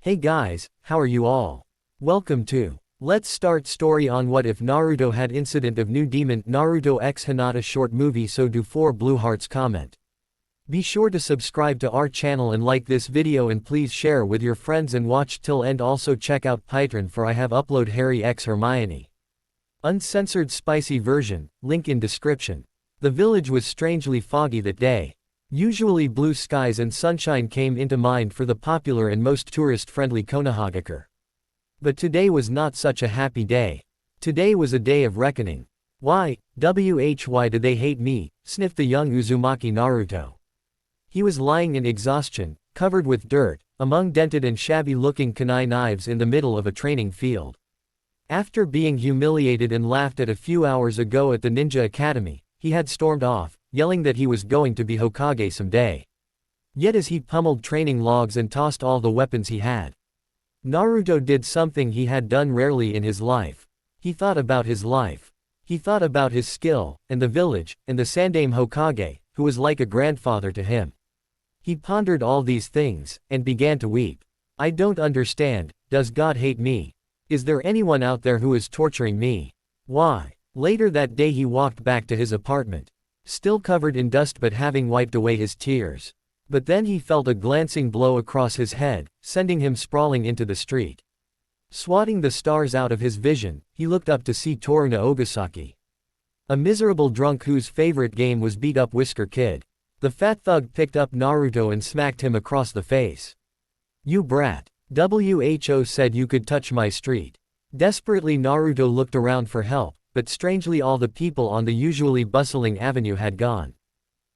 Hey guys, how are you all? Welcome to Let's Start Story on What If Naruto Had Incident of New Demon Naruto X Hinata Short Movie. So do 4 blue hearts comment. Be sure to subscribe to our channel and like this video, and please share with your friends and watch till end. Also check out Patreon for I have upload Harry x Hermione uncensored spicy version, link in description. The village was strangely foggy that day. Usually blue skies and sunshine came into mind for the popular and most tourist-friendly Konohagakure. But today was not such a happy day. Today was a day of reckoning. Why did they hate me? Sniffed the young Uzumaki Naruto. He was lying in exhaustion, covered with dirt, among dented and shabby-looking kunai knives in the middle of a training field. After being humiliated and laughed at a few hours ago at the Ninja Academy, he had stormed off, yelling that he was going to be Hokage someday. Yet as he pummeled training logs and tossed all the weapons he had, Naruto did something he had done rarely in his life. He thought about his life. He thought about his skill, and the village, and the Sandaime Hokage, who was like a grandfather to him. He pondered all these things, and began to weep. I don't understand, does God hate me? Is there anyone out there who is torturing me? Why? Later that day he walked back to his apartment, still covered in dust but having wiped away his tears. But then he felt a glancing blow across his head, sending him sprawling into the street. Swatting the stars out of his vision, he looked up to see Toruna Ogasaki, a miserable drunk whose favorite game was beat up Whisker Kid. The fat thug picked up Naruto and smacked him across the face. You brat. WHO said you could touch my street. Desperately Naruto looked around for help, but strangely all the people on the usually bustling avenue had gone.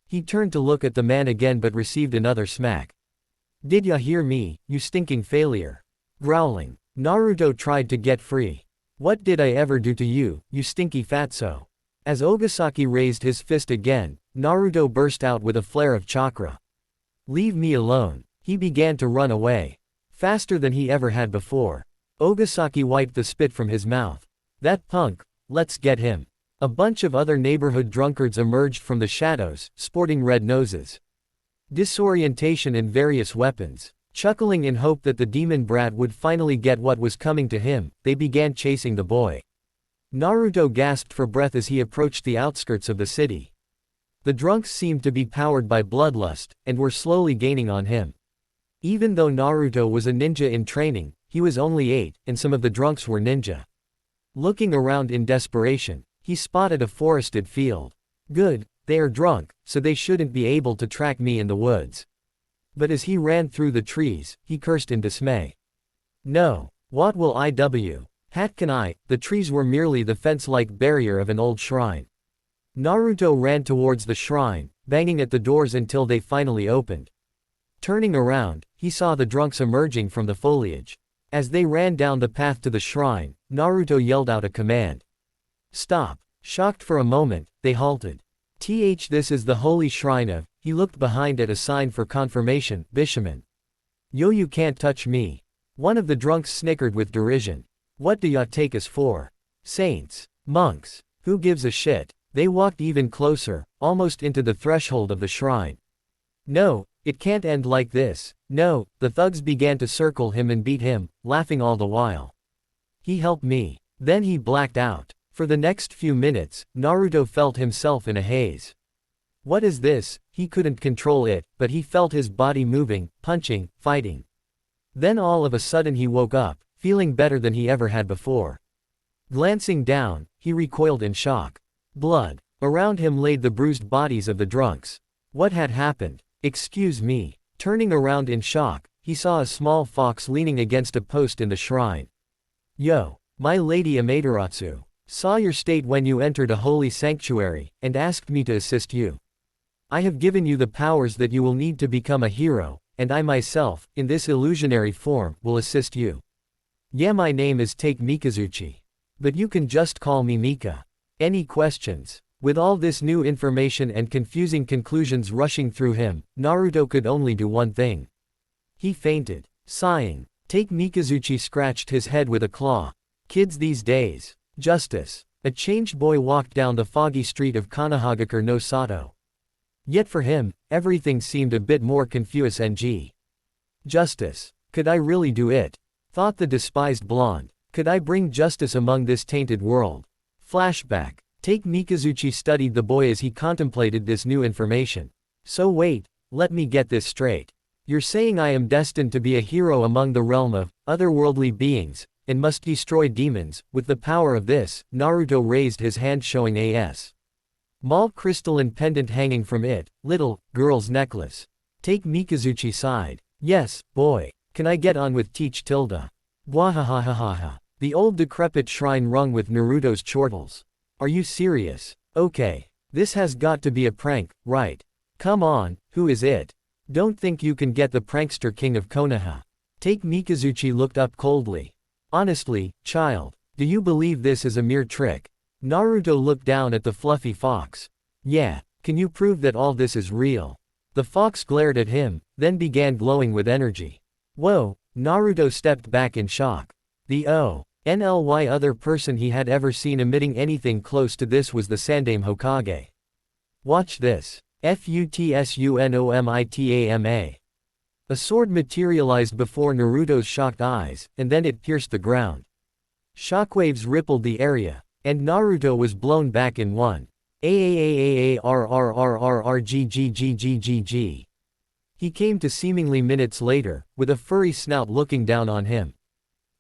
He turned to look at the man again but received another smack. Did ya hear me, you stinking failure? Growling, Naruto tried to get free. What did I ever do to you, you stinky fatso? As Ogasaki raised his fist again, Naruto burst out with a flare of chakra. Leave me alone. He began to run away. Faster than he ever had before. Ogasaki wiped the spit from his mouth. That punk, let's get him. A bunch of other neighborhood drunkards emerged from the shadows, sporting red noses, disorientation and various weapons. Chuckling in hope that the demon brat would finally get what was coming to him, they began chasing the boy. Naruto gasped for breath as he approached the outskirts of the city. The drunks seemed to be powered by bloodlust, and were slowly gaining on him. Even though Naruto was a ninja in training, he was only 8, and some of the drunks were ninja. Looking around in desperation, he spotted a forested field. Good, they are drunk, so they shouldn't be able to track me in the woods. But as he ran through the trees, he cursed in dismay. No, what will I do? Hat can I? The trees were merely the fence-like barrier of an old shrine. Naruto ran towards the shrine, banging at the doors until they finally opened. Turning around, he saw the drunks emerging from the foliage. As they ran down the path to the shrine, Naruto yelled out a command. Stop. Shocked for a moment, they halted. This is the holy shrine of, he looked behind at a sign for confirmation, Bishaman. Yo, you can't touch me. One of the drunks snickered with derision. What do ya take us for? Saints? Monks? Who gives a shit? They walked even closer, almost into the threshold of the shrine. No, it can't end like this. No, the thugs began to circle him and beat him, laughing all the while. He helped me. Then he blacked out. For the next few minutes, Naruto felt himself in a haze. What is this? He couldn't control it, but he felt his body moving, punching, fighting. Then all of a sudden he woke up, feeling better than he ever had before. Glancing down, he recoiled in shock. Blood. Around him laid the bruised bodies of the drunks. What had happened? Excuse me. Turning around in shock, he saw a small fox leaning against a post in the shrine. Yo, my lady Amaterasu. Saw your state when you entered a holy sanctuary, and asked me to assist you. I have given you the powers that you will need to become a hero, and I myself, in this illusionary form, will assist you. Yeah, my name is Take Mikazuchi. But you can just call me Mika. Any questions? With all this new information and confusing conclusions rushing through him, Naruto could only do one thing. He fainted. Sighing, Take Mikazuchi scratched his head with a claw. Kids these days. Justice. A changed boy walked down the foggy street of Konohagakure no Sato. Yet for him, everything seemed a bit more confused. Justice. Could I really do it? Thought the despised blonde. Could I bring justice among this tainted world? Flashback. Take Mikazuchi studied the boy as he contemplated this new information. So wait, let me get this straight. You're saying I am destined to be a hero among the realm of otherworldly beings, and must destroy demons. With the power of this, Naruto raised his hand showing a small crystalline pendant hanging from it, little girl's necklace. Take Mikazuchi sighed. Yes, boy. Can I get on with teach tilde? Bwahahahaha. The old decrepit shrine rung with Naruto's chortles. Are you serious? Okay. This has got to be a prank, right? Come on, who is it? Don't think you can get the prankster king of Konoha. Take Mikazuchi looked up coldly. Honestly, child, do you believe this is a mere trick? Naruto looked down at the fluffy fox. Yeah, can you prove that all this is real? The fox glared at him, then began glowing with energy. Whoa, Naruto stepped back in shock. The only other person he had ever seen emitting anything close to this was the Sandaime Hokage. Watch this. Futsunomitama. A sword materialized before Naruto's shocked eyes, and then it pierced the ground. Shockwaves rippled the area, and Naruto was blown back in one. Aaaarrrrrggggggg. He came to seemingly minutes later, with a furry snout looking down on him.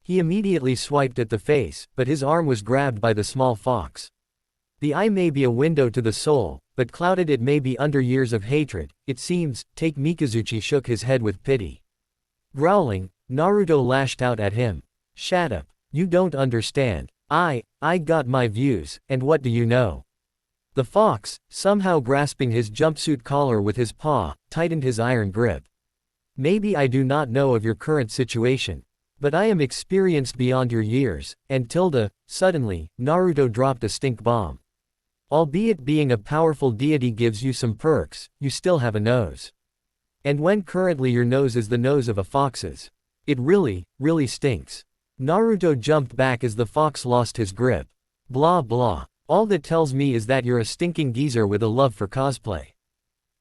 He immediately swiped at the face, but his arm was grabbed by the small fox. The eye may be a window to the soul, but clouded it may be under years of hatred, it seems. Take Mikazuchi shook his head with pity. Growling, Naruto lashed out at him. Shut up, you don't understand. I got my views, and what do you know? The fox, somehow grasping his jumpsuit collar with his paw, tightened his iron grip. Maybe I do not know of your current situation, but I am experienced beyond your years, and suddenly, Naruto dropped a stink bomb. Albeit being a powerful deity gives you some perks, you still have a nose. And when currently your nose is the nose of a fox's, it really stinks. Naruto jumped back as the fox lost his grip. Blah blah. All that tells me is that you're a stinking geezer with a love for cosplay.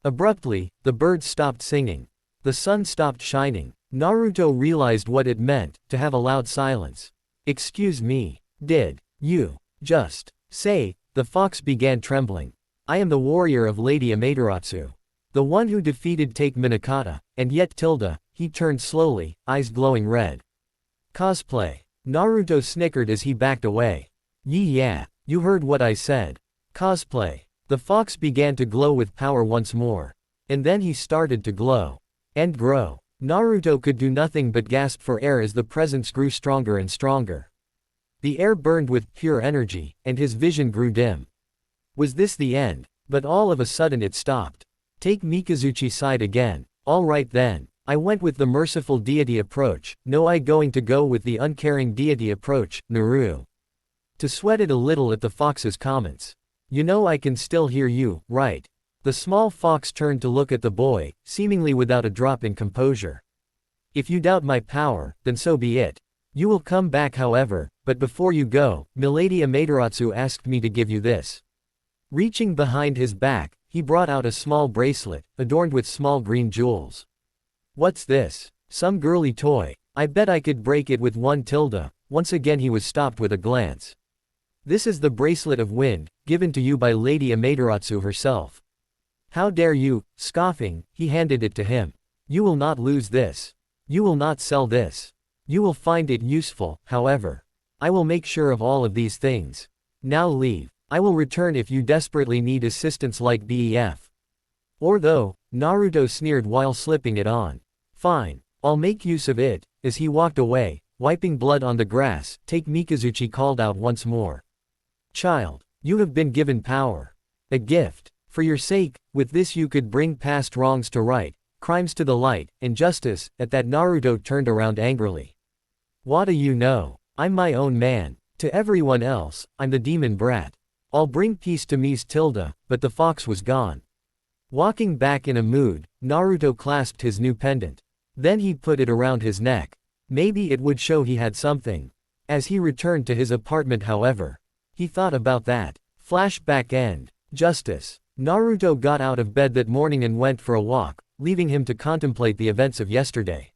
Abruptly, the birds stopped singing. The sun stopped shining. Naruto realized what it meant to have a loud silence. Excuse me, did you just say? The fox began trembling. I am the warrior of Lady Amaterasu. The one who defeated Take Minakata, and yet he turned slowly, eyes glowing red. Cosplay. Naruto snickered as he backed away. Yeah, you heard what I said. Cosplay. The fox began to glow with power once more. And then he started to glow. And grow. Naruto could do nothing but gasp for air as the presence grew stronger and stronger. The air burned with pure energy, and his vision grew dim. Was this the end? But all of a sudden it stopped. Take Mikazuchi sighed again. All right then. I went with the merciful deity approach, no I going to go with the uncaring deity approach, Naru. To sweat it a little at the fox's comments. You know I can still hear you, right? The small fox turned to look at the boy, seemingly without a drop in composure. If you doubt my power, then so be it. You will come back however, but before you go, Milady Amaterasu asked me to give you this. Reaching behind his back, he brought out a small bracelet, adorned with small green jewels. What's this? Some girly toy. I bet I could break it with one tilde. Once again he was stopped with a glance. This is the bracelet of wind, given to you by Lady Amaterasu herself. How dare you? Scoffing, he handed it to him. You will not lose this. You will not sell this. You will find it useful, however. I will make sure of all of these things. Now leave. I will return if you desperately need assistance like BEF. Or though, Naruto sneered while slipping it on. Fine. I'll make use of it. As he walked away, wiping blood on the grass, Take Mikazuchi called out once more. Child, you have been given power. A gift. For your sake, with this you could bring past wrongs to right, crimes to the light, and justice. At that Naruto turned around angrily. What do you know? I'm my own man. To everyone else, I'm the demon brat. I'll bring peace to Mies Tilda, but the fox was gone. Walking back in a mood, Naruto clasped his new pendant. Then he put it around his neck. Maybe it would show he had something. As he returned to his apartment however, he thought about that. Flashback end. Justice. Naruto got out of bed that morning and went for a walk, leaving him to contemplate the events of yesterday.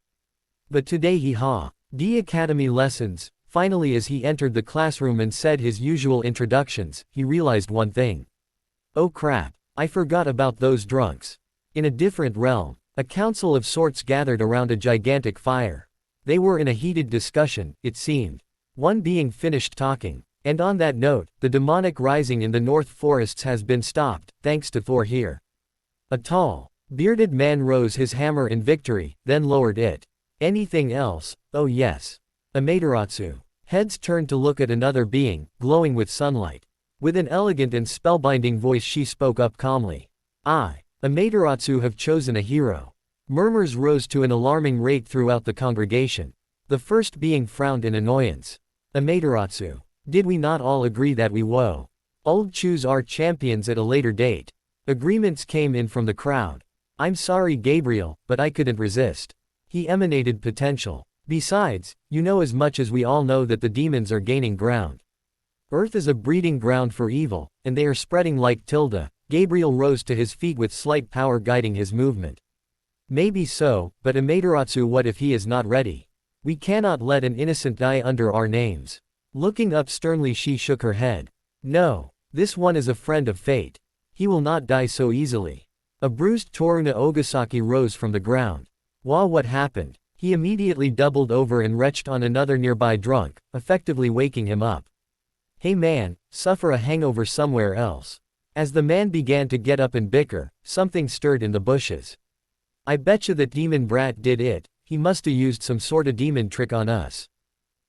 But today he the academy lessons. Finally, as he entered the classroom and said his usual introductions, he realized one thing. Oh crap, I forgot about those drunks. In a different realm, a council of sorts gathered around a gigantic fire. They were in a heated discussion, it seemed. One being finished talking. And on that note, the demonic rising in the North Forests has been stopped, thanks to Thor here. A tall, bearded man rose his hammer in victory, then lowered it. Anything else? Oh yes. Amaterasu. Heads turned to look at another being, glowing with sunlight. With an elegant and spellbinding voice she spoke up calmly. I, Amaterasu, have chosen a hero. Murmurs rose to an alarming rate throughout the congregation. The first being frowned in annoyance. Amaterasu. Did we not all agree that we would choose our champions at a later date? Agreements came in from the crowd. I'm sorry Gabriel, but I couldn't resist. He emanated potential. Besides, you know as much as we all know that the demons are gaining ground. Earth is a breeding ground for evil, and they are spreading like tilde. Gabriel rose to his feet with slight power guiding his movement. Maybe so, but Amaterasu, what if he is not ready? We cannot let an innocent die under our names. Looking up sternly she shook her head. No, this one is a friend of fate. He will not die so easily. A bruised Toruna Ogasaki rose from the ground. What happened? He immediately doubled over and retched on another nearby drunk, effectively waking him up. Hey man, suffer a hangover somewhere else. As the man began to get up and bicker, something stirred in the bushes. I betcha that demon brat did it, he musta used some sorta demon trick on us.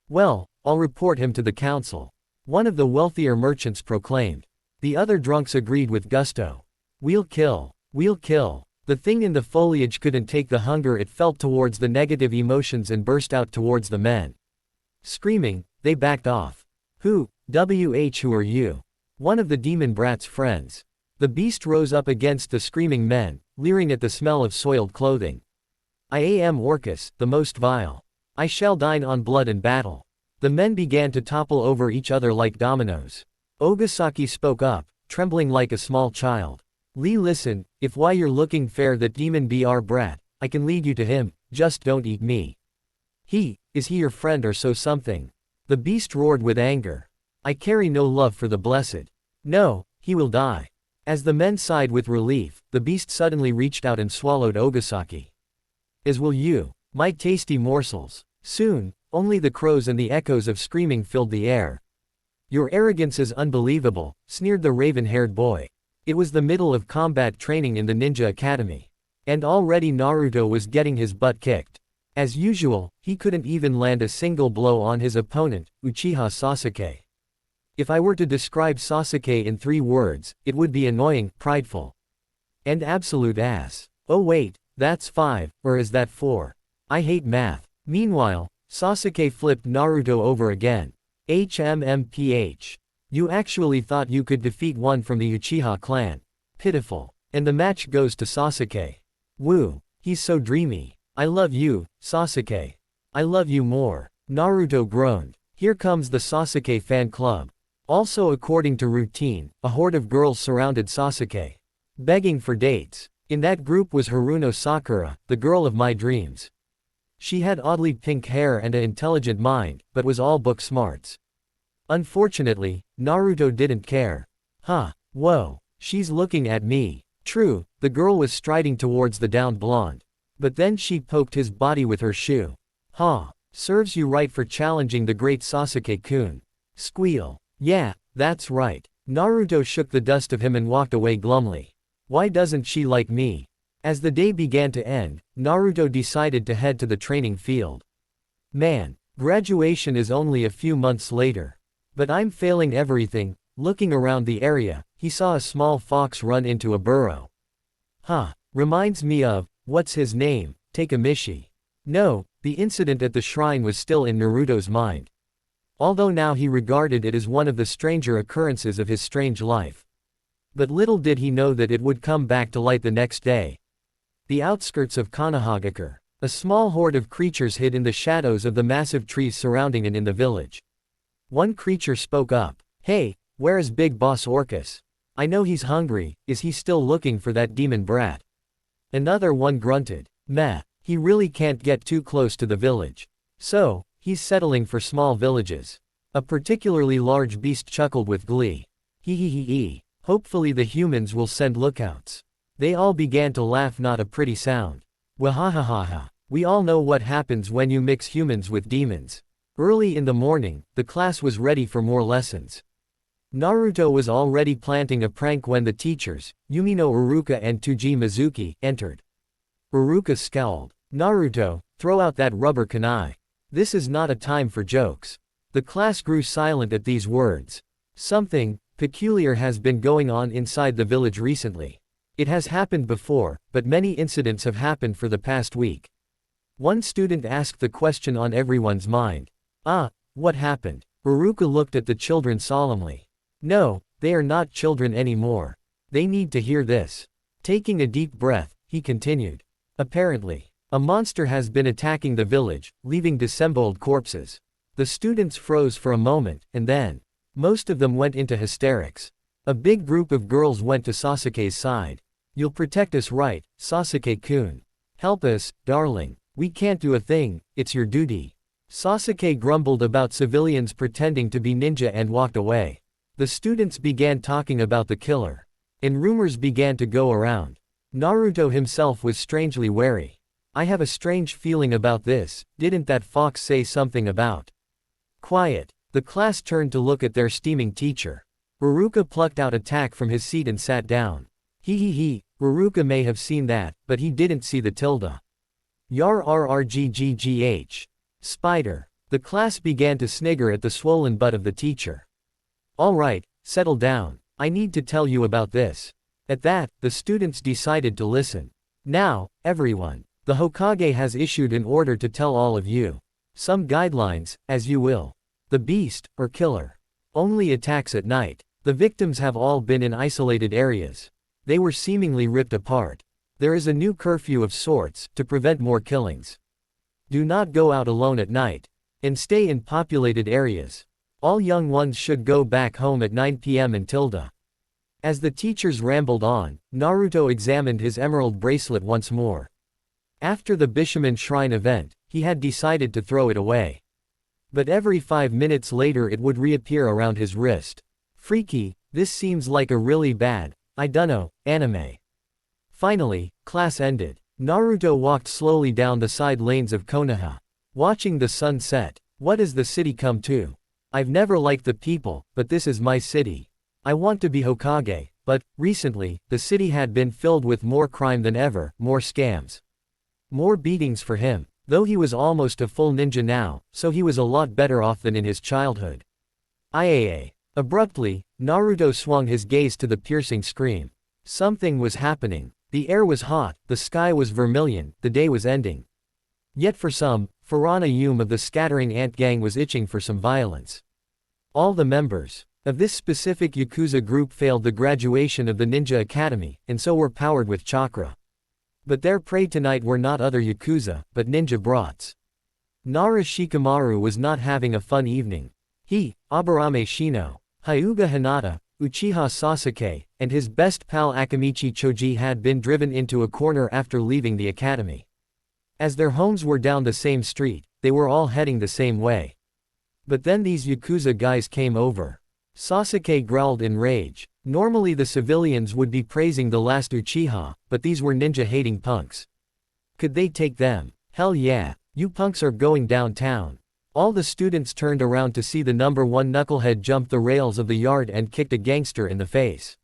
Well, I'll report him to the council. One of the wealthier merchants proclaimed. The other drunks agreed with gusto. We'll kill. We'll kill. The thing in the foliage couldn't take the hunger it felt towards the negative emotions and burst out towards the men. Screaming, they backed off. Who are you? One of the demon brat's friends. The beast rose up against the screaming men, leering at the smell of soiled clothing. I am Orcus, the most vile. I shall dine on blood and battle. The men began to topple over each other like dominoes. Ogasaki spoke up, trembling like a small child. Lee, listen, if why you're looking fair that demon br brat, I can lead you to him, just don't eat me. Is he your friend or so something? The beast roared with anger. I carry no love for the blessed. No, he will die. As the men sighed with relief, the beast suddenly reached out and swallowed Ogasaki. As will you, my tasty morsels. Soon, only the crows and the echoes of screaming filled the air. Your arrogance is unbelievable, sneered the raven-haired boy. It was the middle of combat training in the ninja academy. And already Naruto was getting his butt kicked. As usual, he couldn't even land a single blow on his opponent, Uchiha Sasuke. If I were to describe Sasuke in 3 words, it would be annoying, prideful, and absolute ass. Oh wait, that's 5, or is that 4? I hate math. Meanwhile, Sasuke flipped Naruto over again. HMMPH. You actually thought you could defeat one from the Uchiha clan. Pitiful. And the match goes to Sasuke. Woo, he's so dreamy. I love you, Sasuke. I love you more. Naruto groaned. Here comes the Sasuke fan club. Also, according to routine, a horde of girls surrounded Sasuke, begging for dates. In that group was Haruno Sakura, the girl of my dreams. She had oddly pink hair and an intelligent mind, but was all book smarts. Unfortunately, Naruto didn't care. Whoa, she's looking at me. True, the girl was striding towards the downed blonde. But then she poked his body with her shoe. Serves you right for challenging the great Sasuke-kun. Squeal. Yeah, that's right. Naruto shook the dust of him and walked away glumly. Why doesn't she like me? As the day began to end, Naruto decided to head to the training field. Man, graduation is only a few months later. But I'm failing everything. Looking around the area, he saw a small fox run into a burrow. Reminds me of, what's his name, Takemichi. No, the incident at the shrine was still in Naruto's mind. Although now he regarded it as one of the stranger occurrences of his strange life. But little did he know that it would come back to light the next day. The outskirts of Konohagakure. A small horde of creatures hid in the shadows of the massive trees surrounding it in the village. One creature spoke up. Hey, where is Big Boss Orcus? I know he's hungry, is he still looking for that demon brat? Another one grunted. Meh, He really can't get too close to the village. So, he's settling for small villages. A particularly large beast chuckled with glee. Hee hee hee hee. Hopefully the humans will send lookouts. They all began to laugh, not a pretty sound. Wahahaha. We all know what happens when you mix humans with demons. Early in the morning, the class was ready for more lessons. Naruto was already planting a prank when the teachers, Yumino Iruka and Tuji Mizuki, entered. Iruka scowled. Naruto, throw out that rubber kunai. This is not a time for jokes. The class grew silent at these words. Something peculiar has been going on inside the village recently. It has happened before, but many incidents have happened for the past week. One student asked the question on everyone's mind. What happened? Iruka looked at the children solemnly. No, they are not children anymore. They need to hear this. Taking a deep breath, he continued. Apparently, a monster has been attacking the village, leaving disemboweled corpses. The students froze for a moment, and then, most of them went into hysterics. A big group of girls went to Sasuke's side. You'll protect us, right, Sasuke-kun? Help us, darling. We can't do a thing, it's your duty. Sasuke grumbled about civilians pretending to be ninja and walked away. The students began talking about the killer. And rumors began to go around. Naruto himself was strangely wary. I have a strange feeling about this, didn't that fox say something about? Quiet. The class turned to look at their steaming teacher. Iruka plucked out a tack from his seat and sat down. Hee. Iruka may have seen that, but he didn't see the tilde. Yar rrggh. Spider. The class began to snigger at the swollen butt of the teacher. All right, settle down. I need to tell you about this. At that, the students decided to listen. Now, everyone. The Hokage has issued an order to tell all of you. Some guidelines, as you will. The beast, or killer, only attacks at night. The victims have all been in isolated areas. They were seemingly ripped apart. There is a new curfew of sorts, to prevent more killings. Do not go out alone at night. And stay in populated areas. All young ones should go back home at 9 p.m. and tilde. As the teachers rambled on, Naruto examined his emerald bracelet once more. After the Bishaman Shrine event, he had decided to throw it away. But every 5 minutes later it would reappear around his wrist. Freaky, this seems like a really bad, I dunno, anime. Finally, class ended. Naruto walked slowly down the side lanes of Konoha. Watching the sun set. What has the city come to? I've never liked the people, but this is my city. I want to be Hokage, but, recently, the city had been filled with more crime than ever, more scams. More beatings for him, though he was almost a full ninja now, so he was a lot better off than in his childhood. Iaaa. Abruptly, Naruto swung his gaze to the piercing scream. Something was happening. The air was hot, the sky was vermilion, the day was ending. Yet for some, Farana Yume of the Scattering Ant Gang was itching for some violence. All the members of this specific Yakuza group failed the graduation of the Ninja Academy, and so were powered with chakra. But their prey tonight were not other Yakuza, but ninja brats. Nara Shikamaru was not having a fun evening. He, Aburame Shino, Hyuga Hinata, Uchiha Sasuke, and his best pal Akamichi Choji had been driven into a corner after leaving the academy. As their homes were down the same street, they were all heading the same way. But then these Yakuza guys came over. Sasuke growled in rage. Normally the civilians would be praising the last Uchiha, but these were ninja-hating punks. Could they take them? Hell yeah, you punks are going downtown. All the students turned around to see the number one knucklehead jump the rails of the yard and kicked a gangster in the face.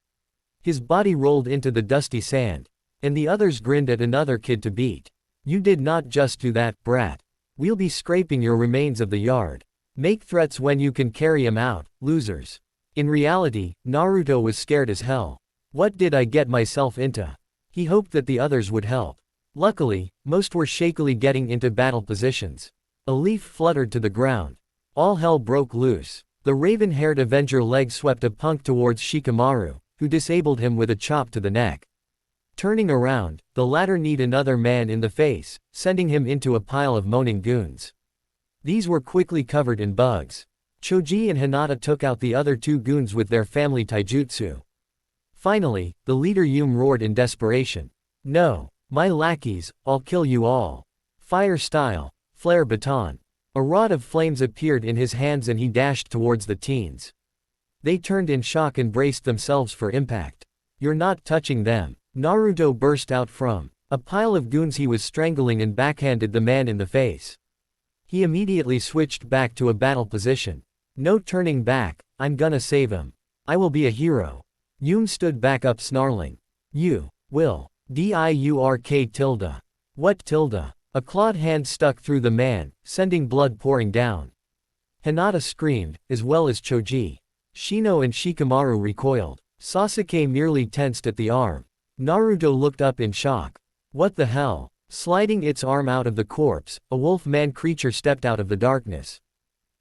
His body rolled into the dusty sand. And the others grinned at another kid to beat. You did not just do that, brat. We'll be scraping your remains of the yard. Make threats when you can carry 'em out, losers. In reality, Naruto was scared as hell. What did I get myself into? He hoped that the others would help. Luckily, most were shakily getting into battle positions. A leaf fluttered to the ground. All hell broke loose. The raven-haired Avenger leg swept a punk towards Shikamaru, who disabled him with a chop to the neck. Turning around, the latter kneed another man in the face, sending him into a pile of moaning goons. These were quickly covered in bugs. Choji and Hinata took out the other two goons with their family taijutsu. Finally, the leader Yume roared in desperation. No, my lackeys, I'll kill you all. Fire style. Flare baton. A rod of flames appeared in his hands and he dashed towards the teens. They turned in shock and braced themselves for impact. You're not touching them. Naruto burst out from a pile of goons he was strangling and backhanded the man in the face. He immediately switched back to a battle position. No turning back, I'm gonna save him. I will be a hero. Yum stood back up snarling. You will. DIURK tilde. What tilde? A clawed hand stuck through the man, sending blood pouring down. Hinata screamed, as well as Choji. Shino and Shikamaru recoiled. Sasuke merely tensed at the arm. Naruto looked up in shock. What the hell? Sliding its arm out of the corpse, a wolf-man creature stepped out of the darkness.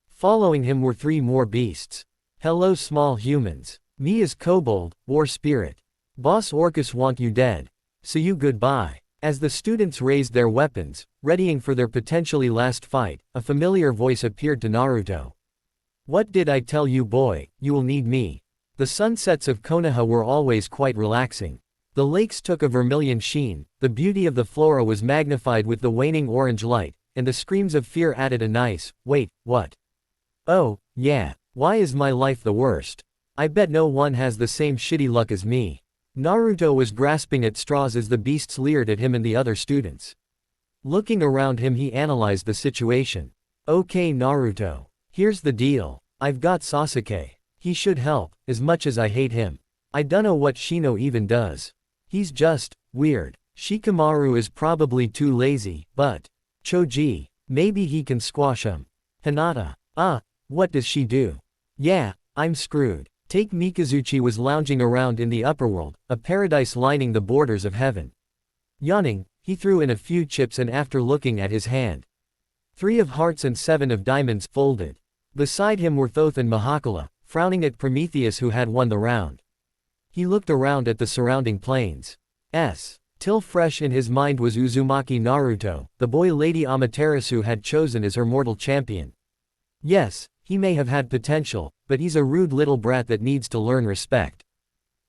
Following him were 3 more beasts. Hello small humans. Me is Kobold, War Spirit. Boss Orcus want you dead. See you goodbye. As the students raised their weapons, readying for their potentially last fight, a familiar voice appeared to Naruto. What did I tell you boy, you will need me. The sunsets of Konoha were always quite relaxing. The lakes took a vermilion sheen, the beauty of the flora was magnified with the waning orange light, and the screams of fear added a nice, wait, what? Oh, yeah, why is my life the worst? I bet no one has the same shitty luck as me. Naruto was grasping at straws as the beasts leered at him and the other students. Looking around him he analyzed the situation. Okay Naruto. Here's the deal. I've got Sasuke. He should help, as much as I hate him. I dunno what Shino even does. He's just weird. Shikamaru is probably too lazy, but Choji, maybe he can squash him. Hinata. What does she do? Yeah, I'm screwed. Take Mikazuchi was lounging around in the upperworld, a paradise lining the borders of heaven. Yawning, he threw in a few chips and after looking at his hand, 3 of hearts and 7 of diamonds folded. Beside him were Thoth and Mahakala, frowning at Prometheus who had won the round. He looked around at the surrounding plains. Till fresh in his mind was Uzumaki Naruto, the boy Lady Amaterasu had chosen as her mortal champion. Yes, he may have had potential, but he's a rude little brat that needs to learn respect.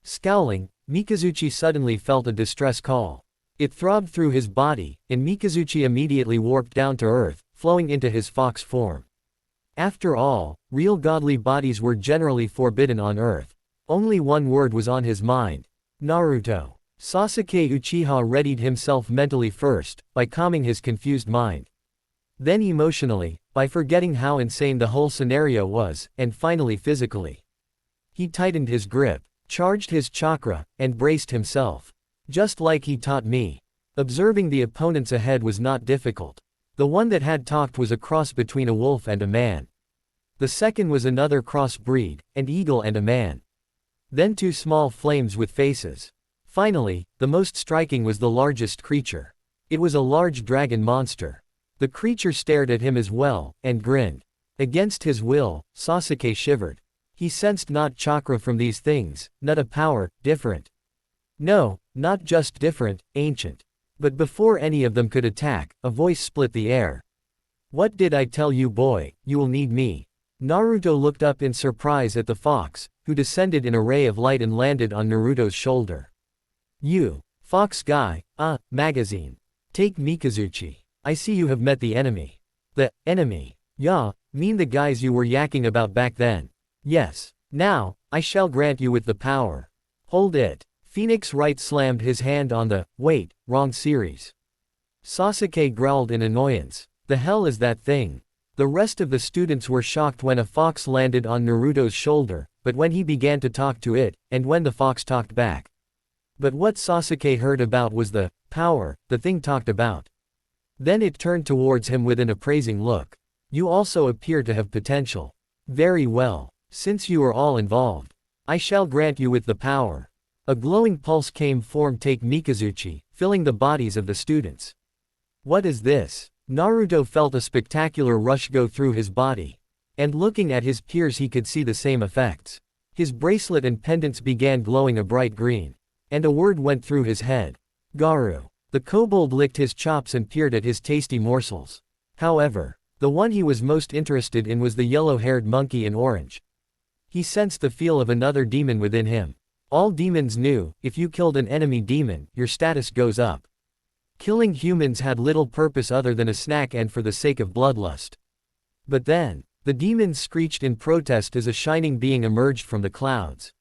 Scowling, Mikazuchi suddenly felt a distress call. It throbbed through his body, and Mikazuchi immediately warped down to earth, flowing into his fox form. After all, real godly bodies were generally forbidden on earth. Only one word was on his mind. Naruto. Sasuke Uchiha readied himself mentally first, by calming his confused mind. Then emotionally, by forgetting how insane the whole scenario was, and finally physically. He tightened his grip, charged his chakra, and braced himself. Just like he taught me. Observing the opponents ahead was not difficult. The one that had talked was a cross between a wolf and a man. The second was another cross-breed, an eagle and a man. Then 2 small flames with faces. Finally, the most striking was the largest creature. It was a large dragon monster. The creature stared at him as well, and grinned. Against his will, Sasuke shivered. He sensed not chakra from these things, not a power, different. No, not just different, ancient. But before any of them could attack, a voice split the air. What did I tell you boy, you will need me. Naruto looked up in surprise at the fox, who descended in a ray of light and landed on Naruto's shoulder. You, fox guy, magazine. Take Mikazuchi. I see you have met the enemy. The enemy? Yeah, mean the guys you were yakking about back then. Yes. Now, I shall grant you with the power. Hold it. Phoenix Wright slammed his hand on the, wait, wrong series. Sasuke growled in annoyance. The hell is that thing? The rest of the students were shocked when a fox landed on Naruto's shoulder, but when he began to talk to it, and when the fox talked back. But what Sasuke heard about was the power the thing talked about. Then it turned towards him with an appraising look. You also appear to have potential. Very well. Since you are all involved, I shall grant you with the power. A glowing pulse came from Take Mikazuchi, filling the bodies of the students. What is this? Naruto felt a spectacular rush go through his body. And looking at his peers he could see the same effects. His bracelet and pendants began glowing a bright green. And a word went through his head. Garu. The kobold licked his chops and peered at his tasty morsels. However, the one he was most interested in was the yellow-haired monkey in orange. He sensed the feel of another demon within him. All demons knew, if you killed an enemy demon, your status goes up. Killing humans had little purpose other than a snack and for the sake of bloodlust. But then, the demons screeched in protest as a shining being emerged from the clouds.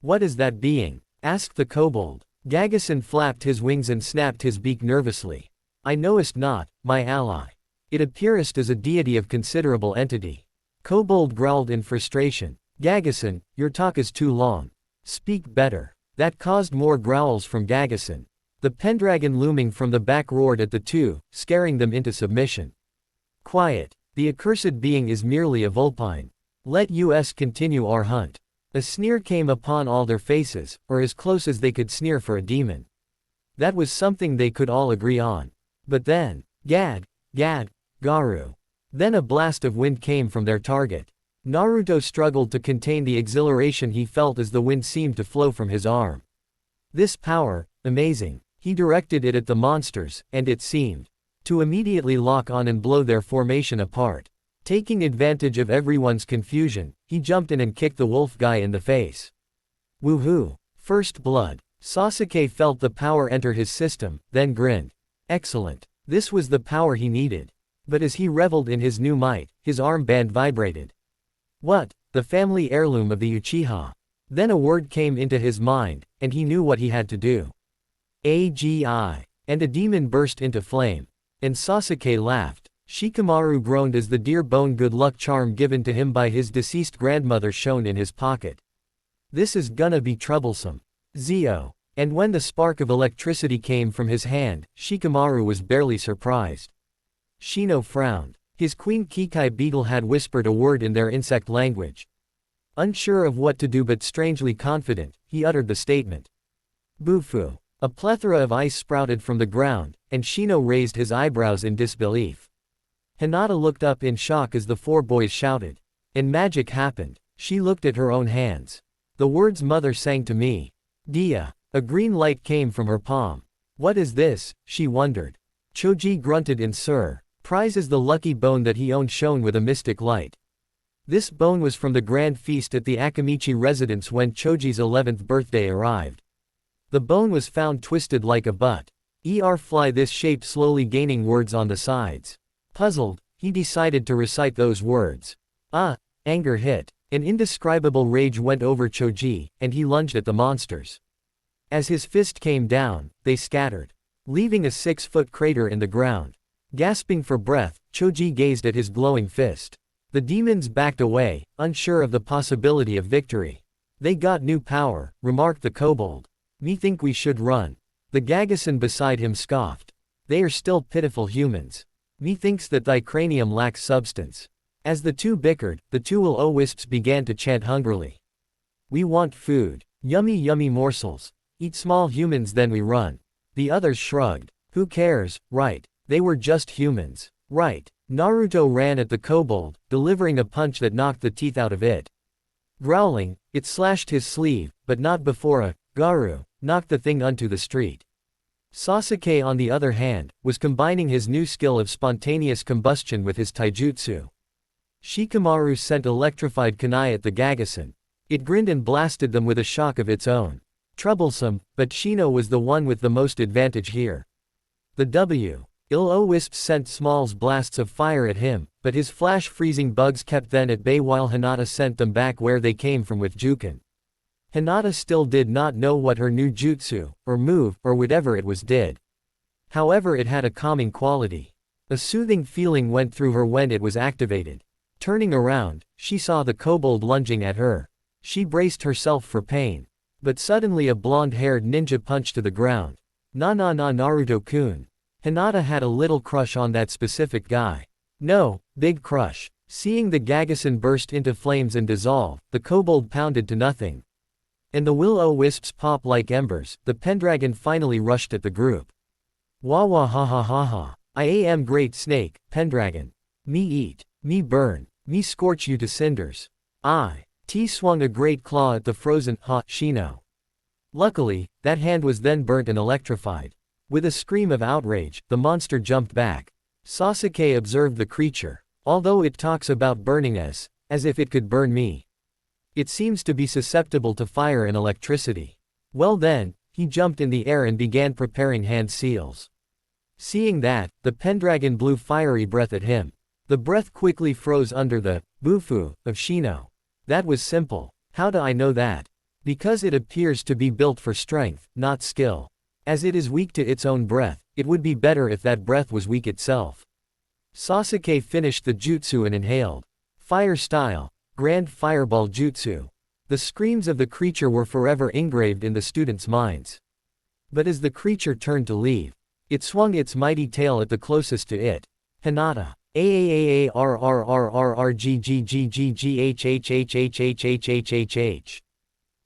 "What is that being?" asked the kobold. Gagason flapped his wings and snapped his beak nervously. "I knowest not, my ally. It appearest as a deity of considerable entity." Kobold growled in frustration. "Gagason, your talk is too long. Speak better." That caused more growls from Gagason. The Pendragon looming from the back roared at the two, scaring them into submission. "Quiet. The accursed being is merely a vulpine. Let us continue our hunt." A sneer came upon all their faces, or as close as they could sneer for a demon. That was something they could all agree on. But then, Gad, Garu. Then a blast of wind came from their target. Naruto struggled to contain the exhilaration he felt as the wind seemed to flow from his arm. This power, amazing. He directed it at the monsters, and it seemed to immediately lock on and blow their formation apart. Taking advantage of everyone's confusion, he jumped in and kicked the wolf guy in the face. Woohoo! First blood. Sasuke felt the power enter his system, then grinned. Excellent. This was the power he needed. But as he reveled in his new might, his armband vibrated. What? The family heirloom of the Uchiha. Then a word came into his mind, and he knew what he had to do. AGI. And a demon burst into flame. And Sasuke laughed. Shikamaru groaned as the deer bone good luck charm given to him by his deceased grandmother shone in his pocket. This is gonna be troublesome. Zio. And when the spark of electricity came from his hand, Shikamaru was barely surprised. Shino frowned. His queen Kikai beetle had whispered a word in their insect language. Unsure of what to do but strangely confident, he uttered the statement. Bufu. A plethora of ice sprouted from the ground, and Shino raised his eyebrows in disbelief. Hinata looked up in shock as the four boys shouted. And magic happened. She looked at her own hands. The words mother sang to me. Dia. A green light came from her palm. What is this? She wondered. Choji grunted in surprise as the lucky bone that he owned shone with a mystic light. This bone was from the grand feast at the Akamichi residence when Choji's 11th birthday arrived. The bone was found twisted like a butt. Fly this shape slowly gaining words on the sides. Puzzled, he decided to recite those words. Anger hit. An indescribable rage went over Choji, and he lunged at the monsters. As his fist came down, they scattered, leaving a 6-foot crater in the ground. Gasping for breath, Choji gazed at his glowing fist. The demons backed away, unsure of the possibility of victory. They got new power, remarked the kobold. Me think we should run. The Gagason beside him scoffed. They are still pitiful humans. Methinks that thy cranium lacks substance. As the two bickered, the two will-o-wisps began to chant hungrily. We want food. Yummy yummy morsels. Eat small humans then we run. The others shrugged. Who cares, right? They were just humans. Right. Naruto ran at the kobold, delivering a punch that knocked the teeth out of it. Growling, it slashed his sleeve, but not before a Garu knocked the thing onto the street. Sasuke on the other hand, was combining his new skill of spontaneous combustion with his taijutsu. Shikamaru sent electrified kunai at the Gagason. It grinned and blasted them with a shock of its own. Troublesome, but Shino was the one with the most advantage here. The will-o-wisps sent small blasts of fire at him, but his flash-freezing bugs kept them at bay while Hinata sent them back where they came from with Juken. Hinata still did not know what her new jutsu, or move, or whatever it was did. However, it had a calming quality. A soothing feeling went through her when it was activated. Turning around, she saw the kobold lunging at her. She braced herself for pain. But suddenly a blonde-haired ninja punched to the ground. Na Naruto-kun. Hinata had a little crush on that specific guy. No, big crush. Seeing the Gagason burst into flames and dissolve, the kobold pounded to nothing. And the will-o-wisps pop like embers, the Pendragon finally rushed at the group. Wah wah ha ha ha ha. I am great snake, Pendragon. Me eat, me burn, me scorch you to cinders. T swung a great claw at the frozen Shino. Luckily, that hand was then burnt and electrified. With a scream of outrage, the monster jumped back. Sasuke observed the creature. Although it talks about burning as if it could burn me. It seems to be susceptible to fire and electricity. Well then, he jumped in the air and began preparing hand seals. Seeing that, the Pendragon blew fiery breath at him. The breath quickly froze under the bufu of Shino. That was simple. How do I know that? Because it appears to be built for strength, not skill. As it is weak to its own breath, it would be better if that breath was weak itself. Sasuke finished the jutsu and inhaled. Fire style. Grand Fireball Jutsu. The screams of the creature were forever engraved in the students' minds. But as the creature turned to leave, it swung its mighty tail at the closest to it. Hinata. AAAARRRRRGGGGGHHHHHHHHHH.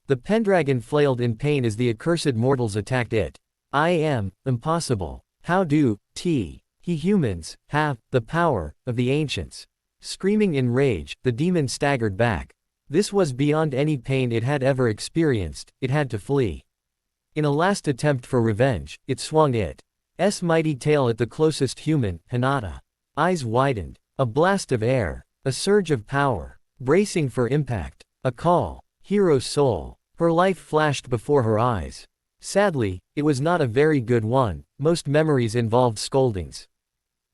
The Pendragon flailed in pain as the accursed mortals attacked it. I am impossible. How do he humans have the power of the ancients? Screaming in rage, the demon staggered back. This was beyond any pain it had ever experienced. It had to flee. In a last attempt for revenge, it swung its mighty tail at the closest human, Hinata. Eyes widened. A blast of air. A surge of power. Bracing for impact. A call. Hero's soul. Her life flashed before her eyes. Sadly, it was not a very good one. Most memories involved scoldings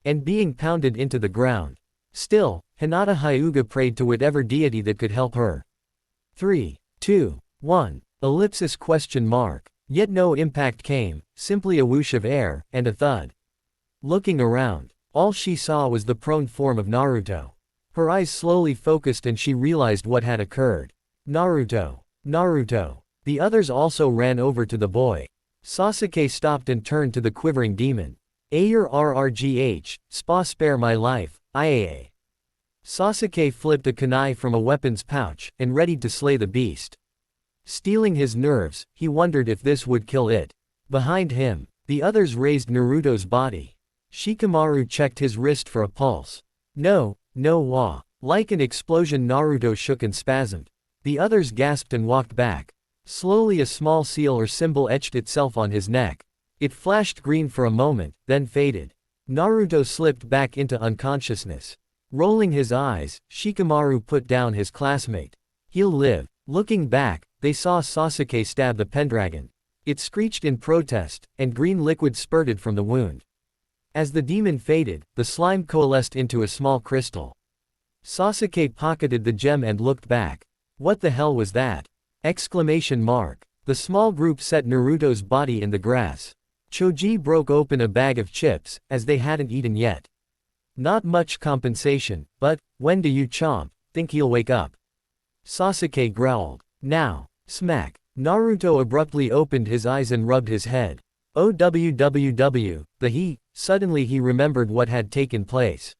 and being pounded into the ground. Still, Hinata Hyuga prayed to whatever deity that could help her. 3, 2, 1. Ellipsis question mark. Yet no impact came, simply a whoosh of air, and a thud. Looking around, all she saw was the prone form of Naruto. Her eyes slowly focused and she realized what had occurred. Naruto. Naruto. The others also ran over to the boy. Sasuke stopped and turned to the quivering demon. Ayer RRGH, spa spare my life, IAA. Sasuke flipped a kunai from a weapon's pouch, and readied to slay the beast. Stealing his nerves, he wondered if this would kill it. Behind him, the others raised Naruto's body. Shikamaru checked his wrist for a pulse. No, no wa. Like an explosion, Naruto shook and spasmed. The others gasped and walked back. Slowly a small seal or symbol etched itself on his neck. It flashed green for a moment, then faded. Naruto slipped back into unconsciousness. Rolling his eyes, Shikamaru put down his classmate. He'll live. Looking back, they saw Sasuke stab the Pendragon. It screeched in protest, and green liquid spurted from the wound. As the demon faded, the slime coalesced into a small crystal. Sasuke pocketed the gem and looked back. What the hell was that? Exclamation mark. The small group set Naruto's body in the grass. Choji broke open a bag of chips, as they hadn't eaten yet. Not much compensation, but, when do you chomp? Think he'll wake up? Sasuke growled. Now. Smack. Naruto abruptly opened his eyes and rubbed his head. OWWW, suddenly he remembered what had taken place.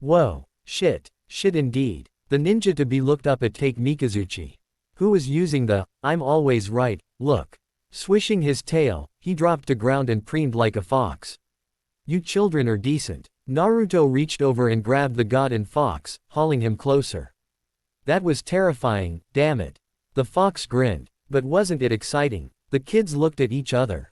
Whoa. Shit. Shit indeed. The ninja to be looked up at Take Mikazuchi. Who was using the, I'm always right, look. Swishing his tail, he dropped to ground and preened like a fox. You children are decent. Naruto reached over and grabbed the god and fox, hauling him closer. That was terrifying, damn it. The fox grinned. But wasn't it exciting? The kids looked at each other.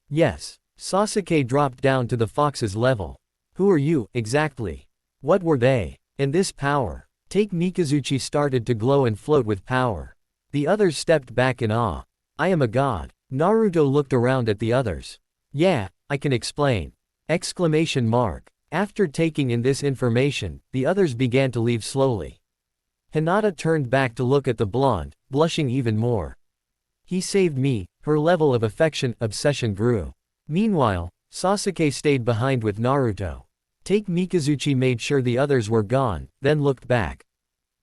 Yes. Sasuke dropped down to the fox's level. Who are you, exactly? What were they? And this power? Take Mikazuchi started to glow and float with power. The others stepped back in awe. I am a god. Naruto looked around at the others. Yeah, I can explain. Exclamation mark. After taking in this information, the others began to leave slowly. Hinata turned back to look at the blonde, blushing even more. He saved me. Her level of obsession grew. Meanwhile, Sasuke stayed behind with Naruto. Take Mikazuchi made sure the others were gone, then looked back.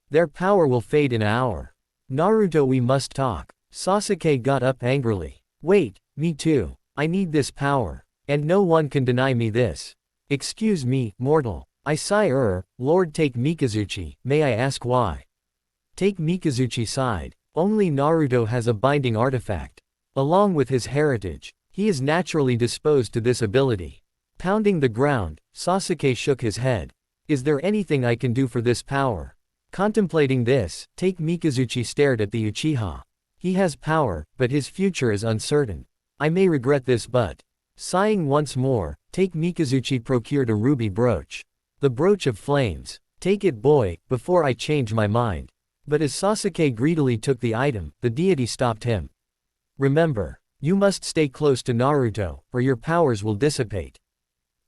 Their power will fade in an hour. Naruto, we must talk. Sasuke got up angrily. Wait, me too. I need this power. And no one can deny me this. Excuse me, mortal. I sigh, Lord Take Mikazuchi, may I ask why? Take Mikazuchi sighed. Only Naruto has a binding artifact. Along with his heritage, he is naturally disposed to this ability. Pounding the ground, Sasuke shook his head. Is there anything I can do for this power? Contemplating this, Take Mikazuchi stared at the Uchiha. He has power, but his future is uncertain. I may regret this but... Sighing once more, Take Mikazuchi procured a ruby brooch. The brooch of flames. Take it, boy, before I change my mind. But as Sasuke greedily took the item, the deity stopped him. Remember, you must stay close to Naruto, or your powers will dissipate.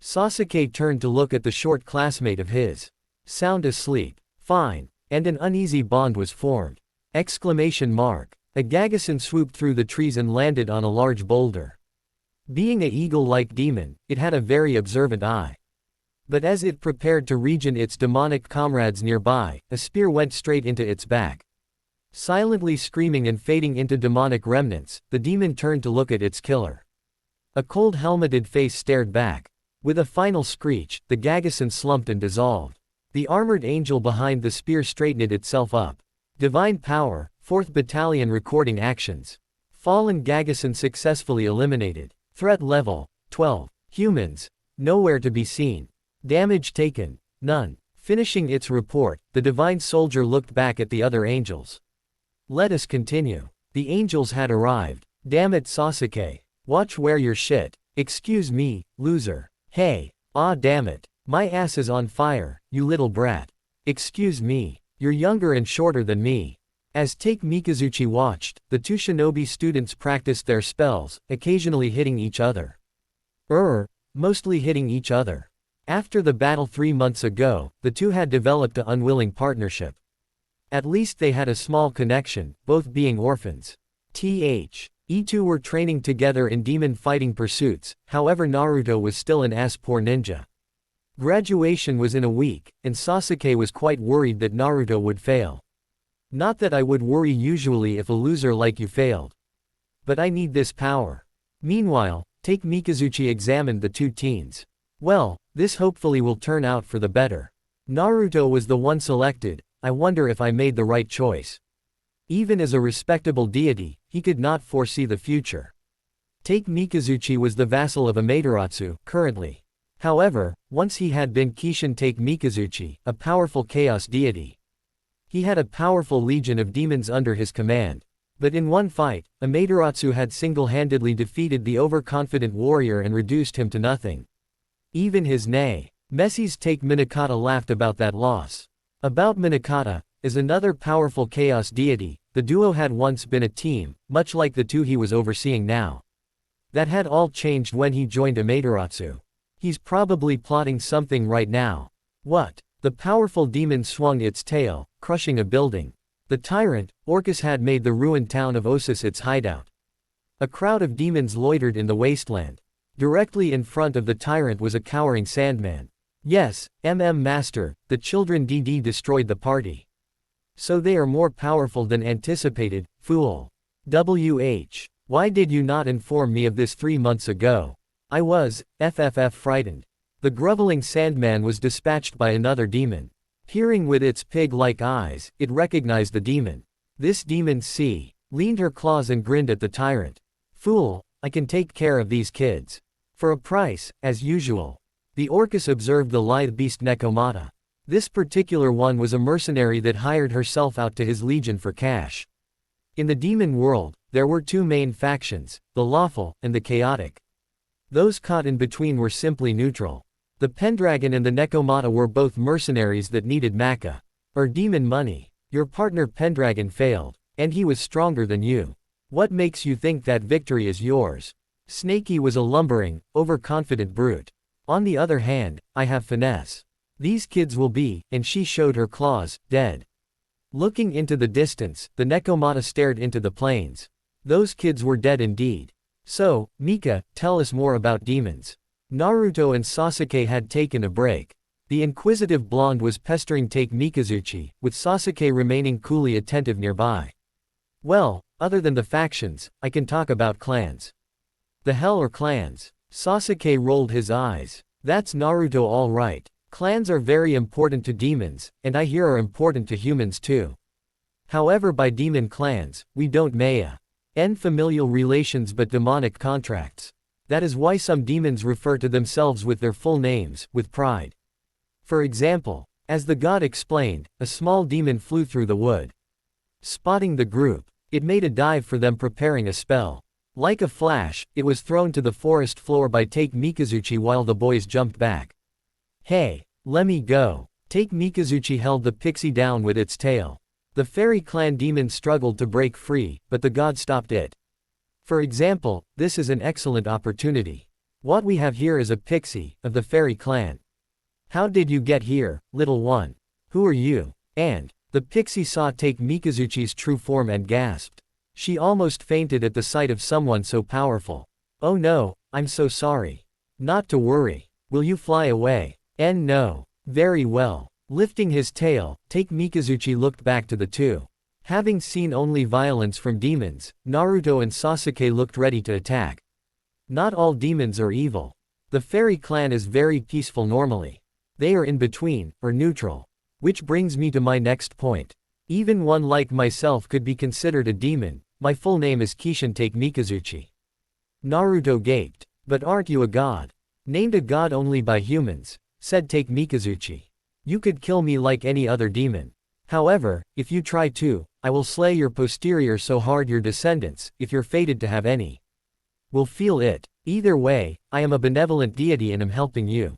Sasuke turned to look at the short classmate of his. Sound asleep. Fine. And an uneasy bond was formed. Exclamation mark. A Gagason swooped through the trees and landed on a large boulder. Being a eagle-like demon, it had a very observant eye. But as it prepared to rejoin its demonic comrades nearby, a spear went straight into its back. Silently screaming and fading into demonic remnants, the demon turned to look at its killer. A cold helmeted face stared back. With a final screech, the Gagason slumped and dissolved. The armored angel behind the spear straightened itself up. Divine power, 4th Battalion recording actions. Fallen Gagason successfully eliminated. Threat level, 12. Humans, nowhere to be seen. Damage taken, none. Finishing its report, the divine soldier looked back at the other angels. Let us continue. The angels had arrived. Damn it, Sasuke. Watch where you're shit. Excuse me, loser. Hey. Ah, damn it. My ass is on fire, you little brat. Excuse me. You're younger and shorter than me. As Take Mikazuchi watched, the two shinobi students practiced their spells, occasionally hitting each other. Mostly hitting each other. After the battle 3 months ago, the two had developed an unwilling partnership. At least they had a small connection, both being orphans. E2 were training together in demon fighting pursuits, however Naruto was still an ass-poor ninja. Graduation was in a week, and Sasuke was quite worried that Naruto would fail. Not that I would worry usually if a loser like you failed. But I need this power. Meanwhile, Take Mikazuchi examined the two teens. Well, this hopefully will turn out for the better. Naruto was the one selected. I wonder if I made the right choice. Even as a respectable deity, he could not foresee the future. Take Mikazuchi was the vassal of Amaterasu, currently. However, once he had been Kishin Take Mikazuchi, a powerful chaos deity. He had a powerful legion of demons under his command. But in one fight, Amaterasu had single-handedly defeated the overconfident warrior and reduced him to nothing. Even his Messi's Take Minakata laughed about that loss. About Minakata, as another powerful chaos deity, the duo had once been a team, much like the two he was overseeing now. That had all changed when he joined Amaterasu. He's probably plotting something right now. What? The powerful demon swung its tail, crushing a building. The tyrant, Orcus, had made the ruined town of Osis its hideout. A crowd of demons loitered in the wasteland. Directly in front of the tyrant was a cowering Sandman. Yes, Master, the children destroyed the party. So they are more powerful than anticipated, fool. Why did you not inform me of this 3 months ago? I was, frightened. The groveling Sandman was dispatched by another demon. Peering with its pig-like eyes, it recognized the demon. This demon leaned her claws and grinned at the tyrant. Fool, I can take care of these kids. For a price, as usual. The Orcus observed the lithe beast Nekomata. This particular one was a mercenary that hired herself out to his legion for cash. In the demon world, there were two main factions, the lawful and the chaotic. Those caught in between were simply neutral. The Pendragon and the Nekomata were both mercenaries that needed Maka, or demon money. Your partner Pendragon failed, and he was stronger than you. What makes you think that victory is yours? Snakey was a lumbering, overconfident brute. On the other hand, I have finesse. These kids will be, and she showed her claws, dead. Looking into the distance, the Nekomata stared into the plains. Those kids were dead indeed. So, Mika, tell us more about demons. Naruto and Sasuke had taken a break. The inquisitive blonde was pestering Take Mikazuchi, with Sasuke remaining coolly attentive nearby. Well, other than the factions, I can talk about clans. The hell are clans? Sasuke rolled his eyes. That's Naruto all right. Clans are very important to demons, and I hear are important to humans too. However, by demon clans, we don't end familial relations but demonic contracts. That is why some demons refer to themselves with their full names, with pride. For example, as the god explained, a small demon flew through the wood. Spotting the group, it made a dive for them preparing a spell. Like a flash, it was thrown to the forest floor by Take Mikazuchi while the boys jumped back. Hey, let me go. Take Mikazuchi held the pixie down with its tail. The fairy clan demon struggled to break free, but the god stopped it. For example, this is an excellent opportunity. What we have here is a pixie, of the fairy clan. How did you get here, little one? Who are you? And the pixie saw Take Mikazuchi's true form and gasped. She almost fainted at the sight of someone so powerful. Oh no, I'm so sorry. Not to worry. Will you fly away? No. Very well. Lifting his tail, Take Mikazuchi looked back to the two. Having seen only violence from demons, Naruto and Sasuke looked ready to attack. Not all demons are evil. The fairy clan is very peaceful normally. They are in between, or neutral. Which brings me to my next point. Even one like myself could be considered a demon. My full name is Kishin Take Mikazuchi. Naruto gaped. But aren't you a god? Named a god only by humans, said Take Mikazuchi. You could kill me like any other demon. However, if you try to, I will slay your posterior so hard your descendants, if you're fated to have any, will feel it. Either way, I am a benevolent deity and am helping you.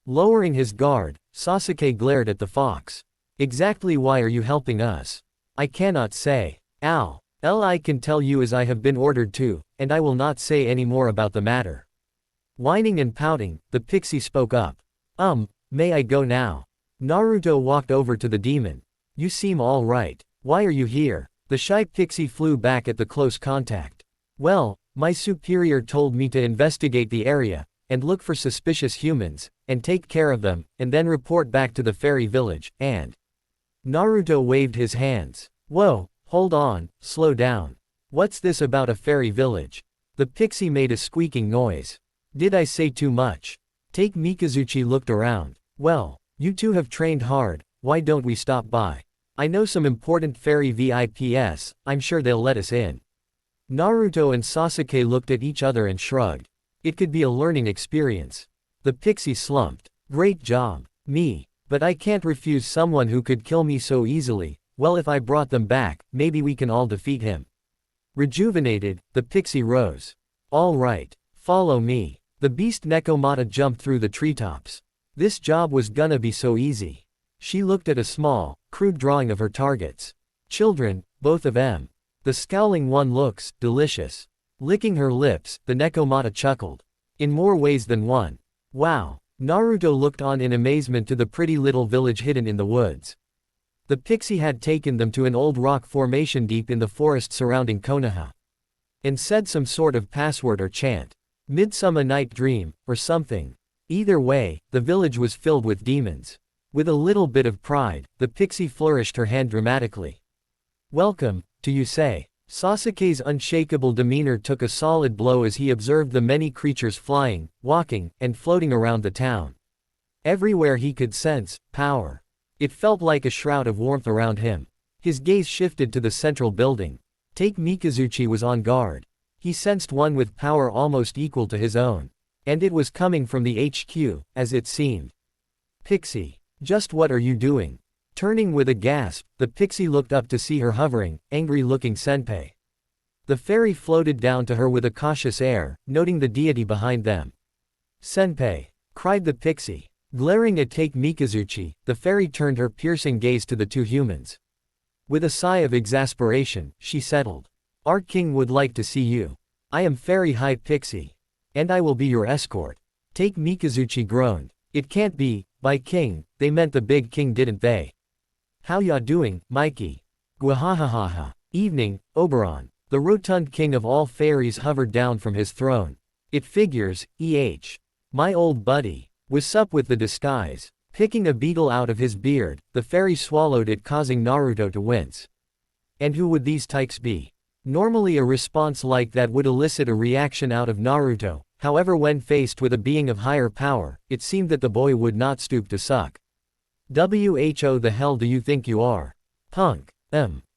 Lowering his guard, Sasuke glared at the fox. Exactly why are you helping us? I cannot say. All I can tell you is I have been ordered to, and I will not say any more about the matter. Whining and pouting, the pixie spoke up. May I go now? Naruto walked over to the demon. You seem all right. Why are you here? The shy pixie flew back at the close contact. Well, my superior told me to investigate the area, and look for suspicious humans, and take care of them, and then report back to the fairy village, and… Naruto waved his hands. Whoa, hold on, slow down. What's this about a fairy village? The pixie made a squeaking noise. Did I say too much? Take Mikazuchi looked around. Well, you two have trained hard, why don't we stop by? I know some important fairy VIPs, I'm sure they'll let us in. Naruto and Sasuke looked at each other and shrugged. It could be a learning experience. The pixie slumped. Great job. Me. But I can't refuse someone who could kill me so easily. Well, if I brought them back, maybe we can all defeat him. Rejuvenated, the pixie rose. All right. Follow me. The beast Nekomata jumped through the treetops. This job was gonna be so easy. She looked at a small, crude drawing of her targets. Children, both of them. The scowling one looks delicious. Licking her lips, the Nekomata chuckled. In more ways than one. Wow. Naruto looked on in amazement to the pretty little village hidden in the woods. The pixie had taken them to an old rock formation deep in the forest surrounding Konoha. And said some sort of password or chant. Midsummer Night Dream, or something. Either way, the village was filled with demons. With a little bit of pride, the pixie flourished her hand dramatically. Welcome, to you say. Sasuke's unshakable demeanor took a solid blow as he observed the many creatures flying, walking, and floating around the town. Everywhere he could sense power. It felt like a shroud of warmth around him. His gaze shifted to the central building. Take Mikazuchi was on guard. He sensed one with power almost equal to his own. And it was coming from the HQ, as it seemed. Pixie. Just what are you doing? Turning with a gasp, the pixie looked up to see her hovering, angry-looking senpai. The fairy floated down to her with a cautious air, noting the deity behind them. Senpai! Cried the pixie. Glaring at Take Mikazuchi, the fairy turned her piercing gaze to the two humans. With a sigh of exasperation, she settled. Our king would like to see you. I am Fairy High Pixie. And I will be your escort. Take Mikazuchi groaned. It can't be, by king, they meant the big king didn't they? How ya doing, Mikey? Gwahahaha. Evening, Oberon. The rotund king of all fairies hovered down from his throne. It figures, My old buddy. What's up with the disguise? Picking a beetle out of his beard, the fairy swallowed it, causing Naruto to wince. And who would these tykes be? Normally a response like that would elicit a reaction out of Naruto, however when faced with a being of higher power, it seemed that the boy would not stoop to suck. Who the hell do you think you are? Punk.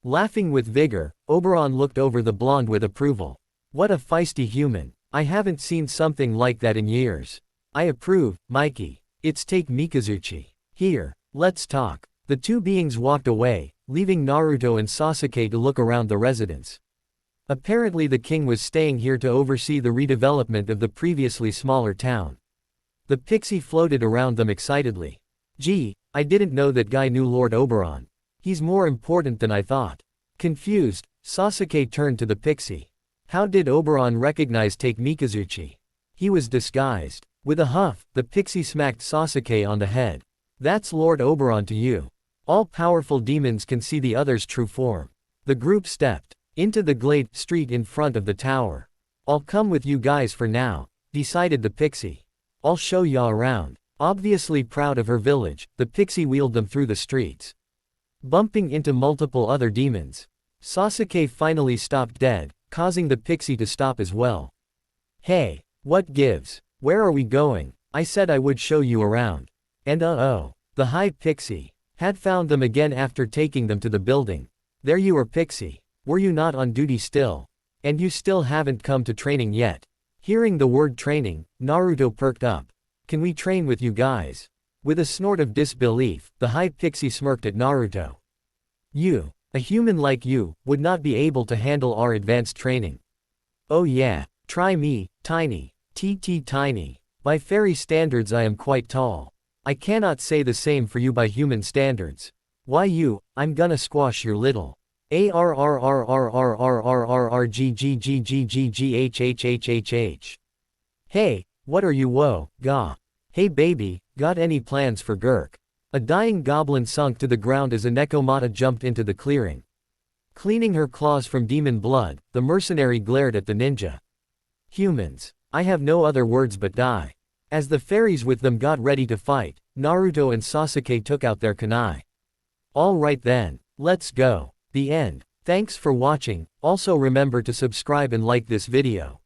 Laughing with vigor, Oberon looked over the blonde with approval. What a feisty human. I haven't seen something like that in years. I approve, Mikey. It's Take Mikazuchi. Here, let's talk. The two beings walked away, leaving Naruto and Sasuke to look around the residence. Apparently the king was staying here to oversee the redevelopment of the previously smaller town. The pixie floated around them excitedly. Gee, I didn't know that guy knew Lord Oberon. He's more important than I thought. Confused, Sasuke turned to the pixie. How did Oberon recognize Take Mikazuchi? He was disguised. With a huff, the pixie smacked Sasuke on the head. That's Lord Oberon to you. All powerful demons can see the other's true form. The group stepped into the glade street in front of the tower. I'll come with you guys for now, decided the pixie. I'll show ya around. Obviously proud of her village, the pixie wheeled them through the streets, bumping into multiple other demons. Sasuke finally stopped dead, causing the pixie to stop as well. Hey, what gives? Where are we going? I said I would show you around. And oh, the high pixie had found them again after taking them to the building. There you are, pixie. Were you not on duty still? And you still haven't come to training yet? Hearing the word training, Naruto perked up. Can we train with you guys? With a snort of disbelief, the high pixie smirked at Naruto. You, a human like you, would not be able to handle our advanced training. Oh yeah, try me, tiny, tiny. By fairy standards I am quite tall. I cannot say the same for you by human standards. Why you, I'm gonna squash your little. ARRRRRRRRGGGGGGHHHHH. Hey, what are you? Whoa, gah. Hey baby, got any plans for Gurk? A dying goblin sunk to the ground as Nekomata jumped into the clearing. Cleaning her claws from demon blood, the mercenary glared at the ninja. Humans. I have no other words but die. As the fairies with them got ready to fight, Naruto and Sasuke took out their kunai. Alright then, let's go. The end. Thanks for watching, also remember to subscribe and like this video.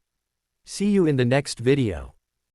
See you in the next video.